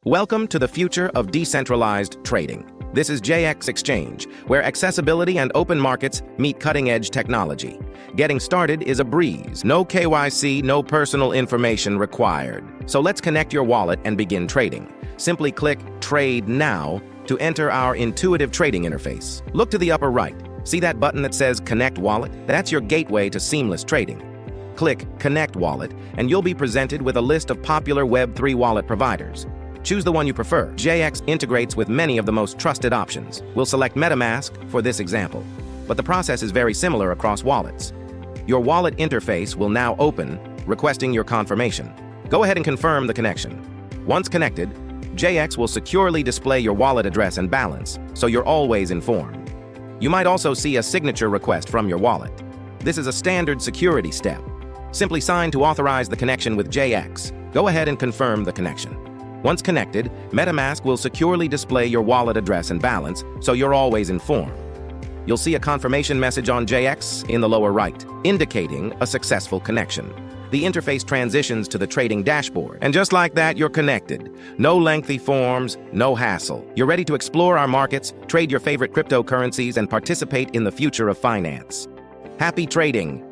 Welcome to the future of decentralized trading. This is JayX Exchange, where accessibility and open markets meet cutting-edge technology. Getting started is a breeze. No KYC, no personal information required. So let's connect your wallet and begin trading. Simply click Trade Now to enter our intuitive trading interface. Look to the upper right. See that button that says Connect Wallet? That's your gateway to seamless trading. Click Connect Wallet, and you'll be presented with a list of popular Web3 wallet providers. Choose the one you prefer. JayX integrates with many of the most trusted options. We'll select MetaMask for this example, but the process is very similar across wallets. Your wallet interface will now open, requesting your confirmation. Go ahead and confirm the connection. Once connected, JayX will securely display your wallet address and balance, so you're always informed. You might also see a signature request from your wallet. This is a standard security step. Simply sign to authorize the connection with JayX. Go ahead and confirm the connection. Once connected, MetaMask will securely display your wallet address and balance, so you're always informed. You'll see a confirmation message on JayX in the lower right, indicating a successful connection. The interface transitions to the trading dashboard, and just like that, you're connected. No lengthy forms, no hassle. You're ready to explore our markets, trade your favorite cryptocurrencies, and participate in the future of finance. Happy trading!